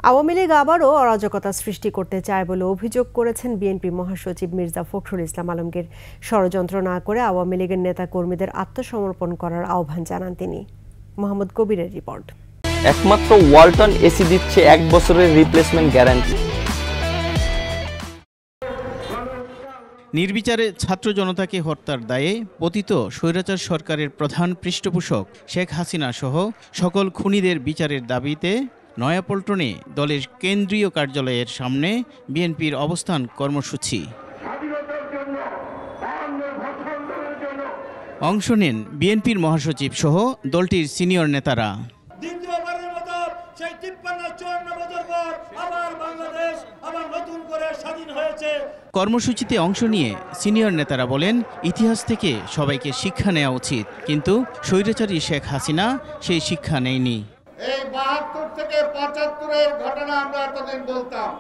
আওয়ামী লীগ আবারও অরাজকতা সৃষ্টি করতে চায় বলে অভিযোগ করেছেন বিএনপি মহাসচিব মির্জা ফখরুল ইসলাম আলমগীর। ষড়যন্ত্র না করে আওয়ামী লীগের নেতা কর্মীদের আত্মসমর্পণ করার আহ্বান জানান তিনি। মোহাম্মদ কবিরের রিপোর্ট। একমাত্র ওয়ালটন এসি দিচ্ছে 1 বছরের রিপ্লেসমেন্ট গ্যারান্টি। নির্বিচারে ছাত্র জনতাকে হত্যার দায়ে পতিত স্বৈরাচার সরকারের প্রধান পৃষ্ঠপোষক শেখ হাসিনা সহ সকল খুনিদের বিচারের দাবিতে নয়াপল্টনে দলের কেন্দ্রীয় কার্যালয়ের সামনে বিএনপির অবস্থান কর্মসূচি। অংশ নেন বিএনপির মহাসচিব সহ দলটির সিনিয়র নেতারা। কর্মসূচিতে অংশ নিয়ে সিনিয়র নেতারা বলেন, ইতিহাস থেকে সবাইকে শিক্ষা নেওয়া উচিত, কিন্তু স্বৈরাচারী শেখ হাসিনা সেই শিক্ষা নেয়নি। এই 72 থেকে 75-এর ঘটনা আমরা এতদিন বলতাম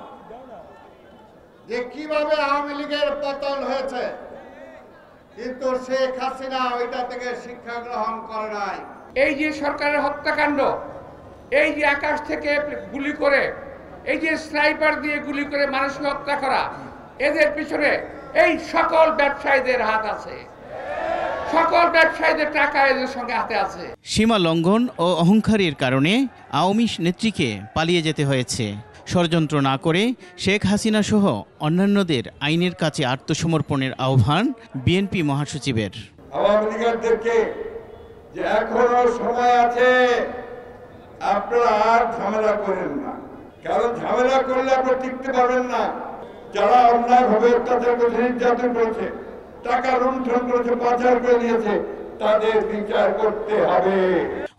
যে কিভাবে আওয়ামী লীগের পতন হয়েছে, কিন্তু শেখ হাসিনা ওইটা থেকে শিক্ষা গ্রহণ করে নাই। এই যে সরকারের হত্যাকাণ্ড, এই যে আকাশ থেকে গুলি করে, এই যে স্নাইপার দিয়ে গুলি করে মানুষকে হত্যা করা, এদের পিছনে এই সকল ব্যবসায়ীদের হাত আছে, সকল ব্যবসায়ীদের টাকা এদের সঙ্গে হাতে আছে। সীমা লঙ্ঘন ও অহংকারের কারণে আওয়ামী নেত্রীকে পালিয়ে যেতে হয়েছে। ষড়যন্ত্র না করে শেখ হাসিনা সহ অন্যান্যদের আইনের কাছে আত্মসমর্পণের আহ্বান বিএনপি মহাসচিবের। আওয়ামী লীগদেরকে যে এখনো সময় আছে, আপনারা আর ঝামেলা করেন না, কারণ ঝামেলা করলে আপনারা টিকতে পারবেন না। যারা অন্যায়ভাবে অত্যাচার করেছে, নির্যাতন করেছে, টাকা লুণ্ঠন করেছে, পাচার করে নিয়েছে, তাদের বিচার করতে হবে।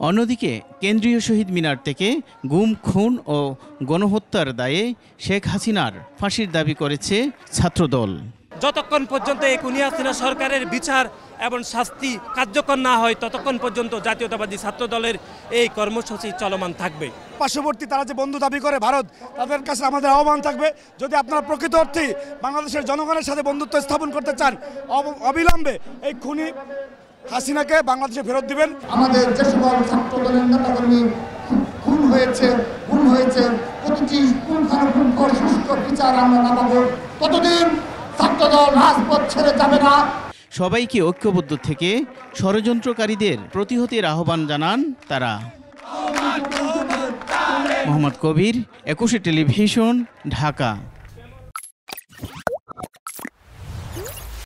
অন্যদিকে কেন্দ্রীয় শহীদ মিনার থেকে গুম, খুন ও গণহত্যার দায়ে শেখ হাসিনার ফাঁসির দাবি করেছে ছাত্রদল। যতক্ষণ পর্যন্ত এই খুনি হাসিনা সরকারের বিচার এবং শাস্তি কার্যকর না হয়, ততক্ষণ পর্যন্ত জাতীয়তাবাদী ছাত্র দলের এই কর্মসূচি চলমান থাকবে। পার্শ্ববর্তী তারা যে বন্ধু দাবি করে ভারত, তাদের কাছে আমাদের আহ্বান থাকবে, যদি আপনারা প্রকৃত অর্থে বাংলাদেশের জনগণের সাথে বন্ধুত্ব স্থাপন করতে চান, অবিলম্বে এই খুনি হাসিনাকে বাংলাদেশে ফেরত দিবেন। আমাদের যে সকল ছাত্র দলের নেতাকর্মী খুন হয়েছে, প্রতিটি পুঙ্খানুপুঙ্খর সুষ্ঠু বিচার আমরা না পাবো, ততদিন ছাত্রদল রাজপথ ছেড়ে যাবে না। সবাইকে ঐক্যবদ্ধ থেকে ষড়যন্ত্রকারীদের প্রতিহতের আহ্বান জানান তারা। মোহাম্মদ কবির, 21 টেলিভিশন, ঢাকা।